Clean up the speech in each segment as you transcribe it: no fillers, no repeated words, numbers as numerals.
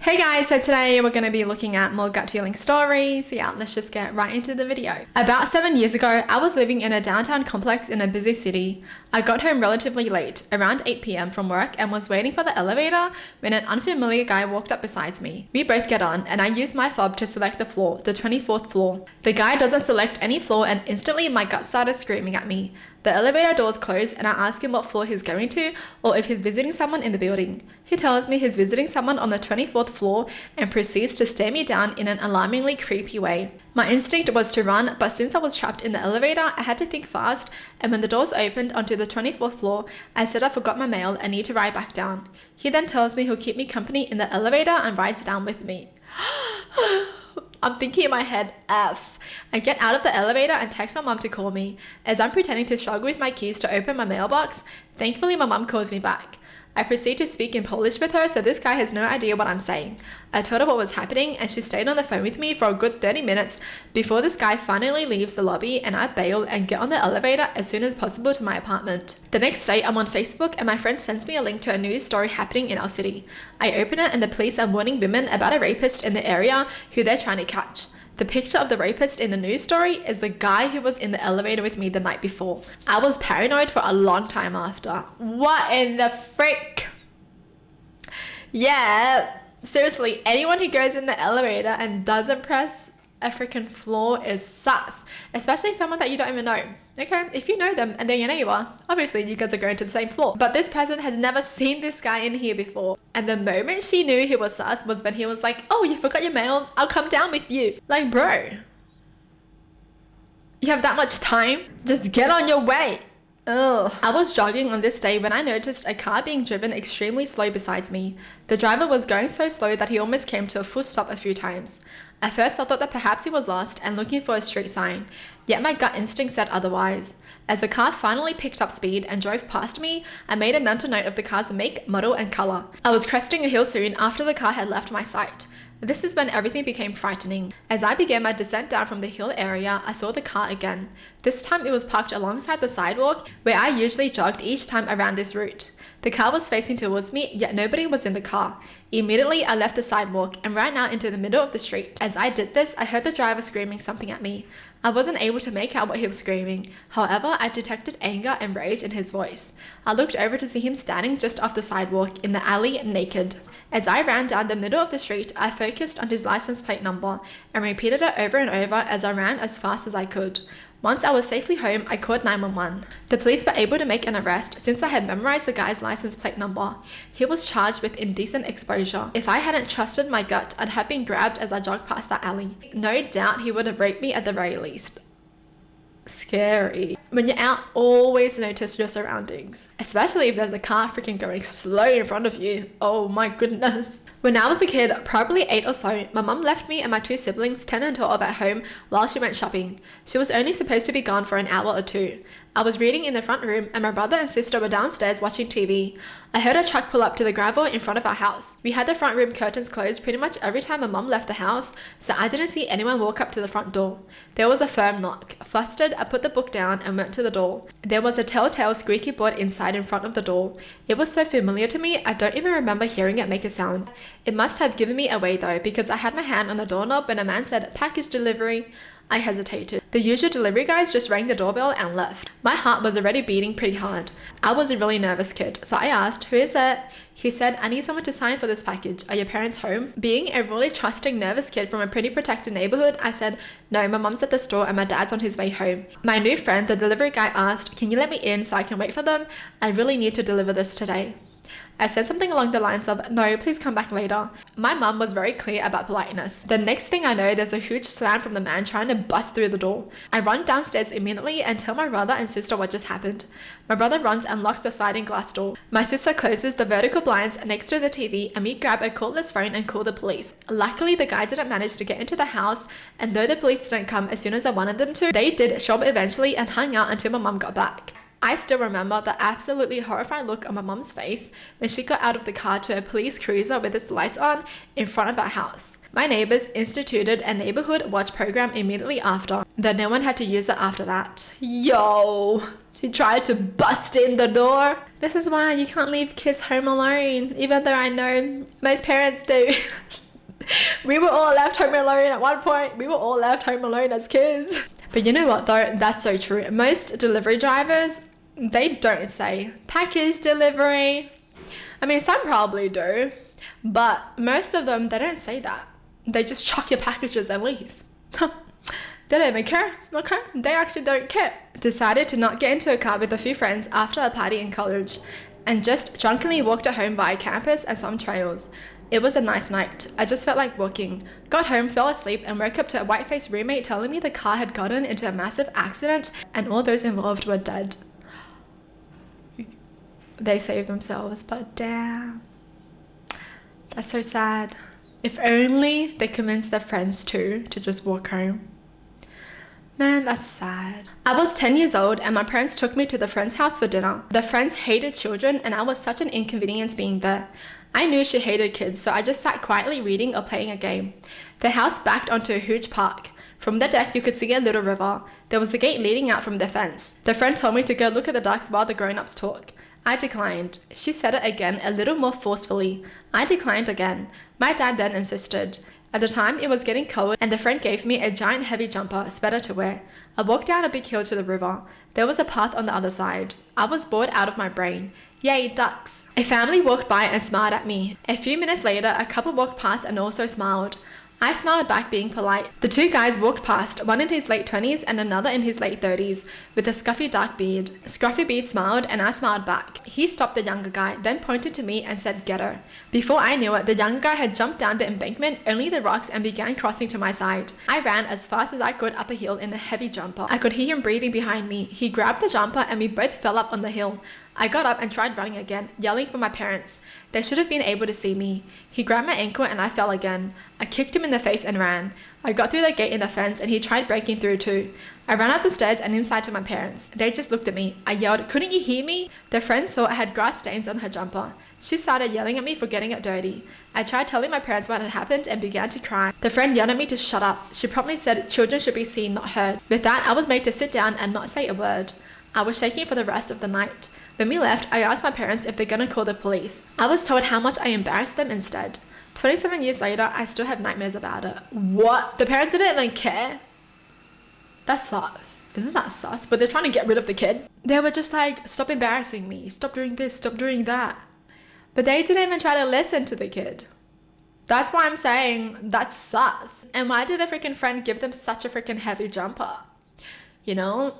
Hey guys, so today we're going to be looking at more gut feeling stories. Yeah, let's just get right into the video. About 7 years ago, I was living in a downtown complex in a busy city. I got home relatively late, around 8 p.m. from work, and was waiting for the elevator when an unfamiliar guy walked up beside me. We both get on, and I use my fob to select the floor, the 24th floor. The guy doesn't select any floor, and instantly my gut started screaming at me. The elevator doors close, and I ask him what floor he's going to or if he's visiting someone in the building. He tells me he's visiting someone on the 24th floor and proceeds to stare me down in an alarmingly creepy way. My instinct was to run, but since I was trapped in the elevator, I had to think fast, and when the doors opened onto the 24th floor, I said I forgot my mail and need to ride back down. He then tells me he'll keep me company in the elevator and rides down with me. I'm thinking in my head, F. I get out of the elevator and text my mom to call me. As I'm pretending to struggle with my keys to open my mailbox, thankfully my mom calls me back. I proceed to speak in Polish with her, so this guy has no idea what I'm saying. I told her what was happening, and she stayed on the phone with me for a good 30 minutes before this guy finally leaves the lobby, and I bail and get on the elevator as soon as possible to my apartment. The next day, I'm on Facebook, and my friend sends me a link to a news story happening in our city. I open it, and the police are warning women about a rapist in the area who they're trying to catch. The picture of the rapist in the news story is the guy who was in the elevator with me the night before. I was paranoid for a long time after. What in the frick? Yeah, seriously, anyone who goes in the elevator and doesn't press a freaking floor is sus. Especially someone that you don't even know. Okay, if you know them and then you know you are, obviously you guys are going to the same floor. But this person has never seen this guy in here before. And the moment she knew he was sus was when he was like, oh, you forgot your mail, I'll come down with you. Like, bro, you have that much time? Just get on your way. Ugh. I was jogging on this day when I noticed a car being driven extremely slow beside me. The driver was going so slow that he almost came to a full stop a few times. At first I thought that perhaps he was lost and looking for a street sign, yet my gut instinct said otherwise. As the car finally picked up speed and drove past me, I made a mental note of the car's make, model and color. I was cresting a hill soon after the car had left my sight. This is when everything became frightening. As I began my descent down from the hill area, I saw the car again. This time it was parked alongside the sidewalk where I usually jogged each time around this route. The car was facing towards me, yet nobody was in the car. Immediately, I left the sidewalk and ran out into the middle of the street. As I did this, I heard the driver screaming something at me. I wasn't able to make out what he was screaming. However, I detected anger and rage in his voice. I looked over to see him standing just off the sidewalk in the alley, naked. As I ran down the middle of the street, I focused on his license plate number and repeated it over and over as I ran as fast as I could. Once I was safely home, I called 911. The police were able to make an arrest since I had memorized the guy's license plate number. He was charged with indecent exposure. If I hadn't trusted my gut, I'd have been grabbed as I jogged past that alley. No doubt he would have raped me at the very least. Scary. When you're out, always notice your surroundings, especially if there's a car freaking going slow in front of you. Oh my goodness. When I was a kid, probably 8 or so, my mum left me and my 2 siblings 10 and 12 at home while she went shopping. She was only supposed to be gone for an hour or two. I was reading in the front room and my brother and sister were downstairs watching TV. I heard a truck pull up to the gravel in front of our house. We had the front room curtains closed pretty much every time my mum left the house, so I didn't see anyone walk up to the front door. There was a firm knock. Flustered, I put the book down and went to the door. There was a telltale squeaky board inside in front of the door. It was so familiar to me, I don't even remember hearing it make a sound. It must have given me away though, because I had my hand on the doorknob when a man said, "Package delivery." I hesitated. The usual delivery guys just rang the doorbell and left. My heart was already beating pretty hard. I was a really nervous kid, so I asked, "Who is it?" He said, "I need someone to sign for this package. Are your parents home?" Being a really trusting, nervous kid from a pretty protected neighborhood, I said, "No, my mom's at the store and my dad's on his way home." My new friend, the delivery guy, asked, "Can you let me in so I can wait for them? I really need to deliver this today." I said something along the lines of, "No, please come back later." My mum was very clear about politeness. The next thing I know, there's a huge slam from the man trying to bust through the door. I run downstairs immediately and tell my brother and sister what just happened. My brother runs and locks the sliding glass door. My sister closes the vertical blinds next to the TV and we grab a cordless phone and call the police. Luckily, the guy didn't manage to get into the house, and though the police didn't come as soon as I wanted them to, they did show up eventually and hung out until my mum got back. I still remember the absolutely horrified look on my mum's face when she got out of the car to a police cruiser with its lights on in front of our house. My neighbors instituted a neighborhood watch program immediately after, though no one had to use it after that. Yo! He tried to bust in the door. This is why you can't leave kids home alone, even though I know most parents do. We were all left home alone at one point. We were all left home alone as kids. But you know what though? That's so true. Most delivery drivers, they don't say package delivery. I mean, some probably do, but most of them, they don't say that. They just chuck your packages and leave. They don't even care, okay? They actually don't care. Decided to not get into a car with a few friends after a party in college and just drunkenly walked home via campus and some trails. It was a nice night. I just felt like walking. Got home, fell asleep, and woke up to a white-faced roommate telling me the car had gotten into a massive accident and all those involved were dead. They saved themselves, but damn. That's so sad. If only they convinced their friends too to just walk home. Man, that's sad. I was 10 years old and my parents took me to the friend's house for dinner. The friends hated children and I was such an inconvenience being there. I knew she hated kids, so I just sat quietly reading or playing a game. The house backed onto a huge park. From the deck, you could see a little river. There was a gate leading out from the fence. The friend told me to go look at the ducks while the grown-ups talk. I declined. She said it again, a little more forcefully. I declined again. My dad then insisted. At the time, it was getting cold and the friend gave me a giant heavy jumper, sweater to wear. I walked down a big hill to the river. There was a path on the other side. I was bored out of my brain. Yay, ducks. A family walked by and smiled at me. A few minutes later, a couple walked past and also smiled. I smiled back, being polite. The two guys walked past, one in his late 20s and another in his late 30s, with a scuffy dark beard. Scruffy Beard smiled and I smiled back. He stopped the younger guy, then pointed to me and said, "Get her." Before I knew it, the younger guy had jumped down the embankment, only the rocks, and began crossing to my side. I ran as fast as I could up a hill in a heavy jumper. I could hear him breathing behind me. He grabbed the jumper and we both fell up on the hill. I got up and tried running again, yelling for my parents. They should have been able to see me. He grabbed my ankle and I fell again. I kicked him in the face and ran. I got through the gate in the fence and he tried breaking through too. I ran up the stairs and inside to my parents. They just looked at me. I yelled, "Couldn't you hear me?" The friend saw I had grass stains on her jumper. She started yelling at me for getting it dirty. I tried telling my parents what had happened and began to cry. The friend yelled at me to shut up. She promptly said children should be seen, not heard. With that, I was made to sit down and not say a word. I was shaking for the rest of the night. When we left, I asked my parents if they're gonna call the police. I was told how much I embarrassed them instead. 27 years later, I still have nightmares about it. What? The parents didn't even care? That's sus. Isn't that sus? But they're trying to get rid of the kid. They were just like, stop embarrassing me. Stop doing this. Stop doing that. But they didn't even try to listen to the kid. That's why I'm saying that's sus. And why did the freaking friend give them such a freaking heavy jumper? You know?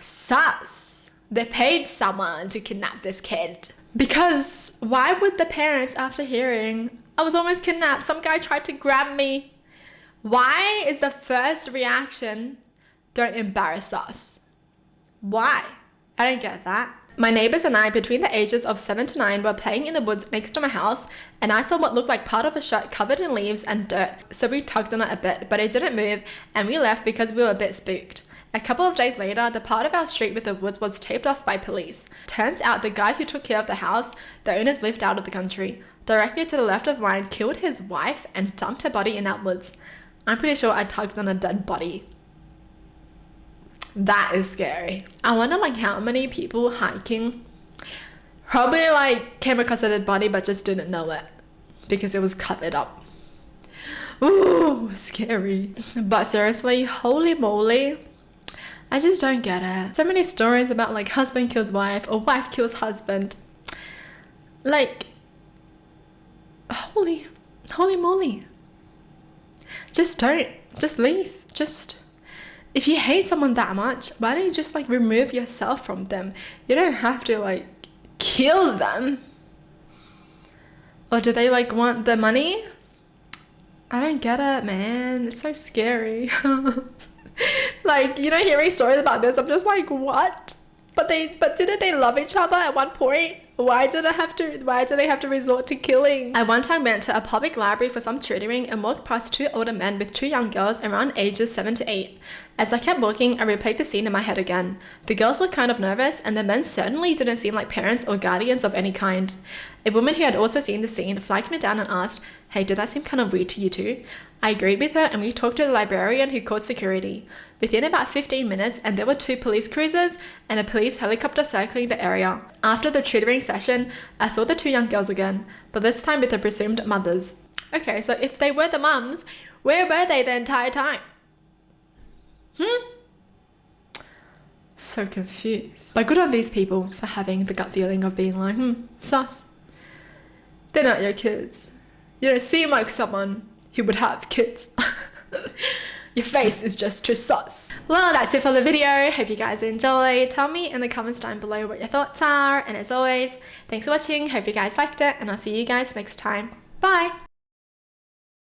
Sus. They paid someone to kidnap this kid. Because why would the parents, after hearing, I was almost kidnapped, some guy tried to grab me, why is the first reaction, don't embarrass us? Why? I don't get that. My neighbors and I, between the ages of 7 to 9, were playing in the woods next to my house, and I saw what looked like part of a shirt covered in leaves and dirt. So we tugged on it a bit, but it didn't move, and we left because we were a bit spooked. A couple of days later, the part of our street with the woods was taped off by police. Turns out the guy who took care of the house, the owners lived out of the country. Directly to the left of mine, killed his wife and dumped her body in our woods. I'm pretty sure I tugged on a dead body. That is scary. I wonder like how many people hiking probably like came across a dead body but just didn't know it because it was covered up. Ooh, scary. But seriously, holy moly. I just don't get it. So many stories about like husband kills wife or wife kills husband. Like, holy moly. Just don't. Just leave. Just, if you hate someone that much, why don't you just like remove yourself from them? You don't have to like kill them. Or do they like want the money? I don't get it, man. It's so scary. Like, you know, hearing stories about this, I'm just like, what? But didn't they love each other at one point? Why do they have to resort to killing? I one time went to a public library for some tutoring and walked past two older men with two young girls around ages 7 to 8. As I kept walking, I replayed the scene in my head again. The girls looked kind of nervous, and the men certainly didn't seem like parents or guardians of any kind. A woman who had also seen the scene flagged me down and asked, "Hey, did that seem kind of weird to you too?" I agreed with her, and we talked to the librarian who called security. Within about 15 minutes, and there were 2 police cruisers and a police helicopter circling the area. After the tutoring session, I saw the 2 young girls again, but this time with the presumed mothers. Okay, so if they were the mums, where were they the entire time? So confused. But good on these people for having the gut feeling of being like, sus. They're not your kids. You don't seem like someone who would have kids. Your face is just too sus. Well, that's it for the video. Hope you guys enjoyed. Tell me in the comments down below what your thoughts are. And as always, thanks for watching. Hope you guys liked it. And I'll see you guys next time. Bye.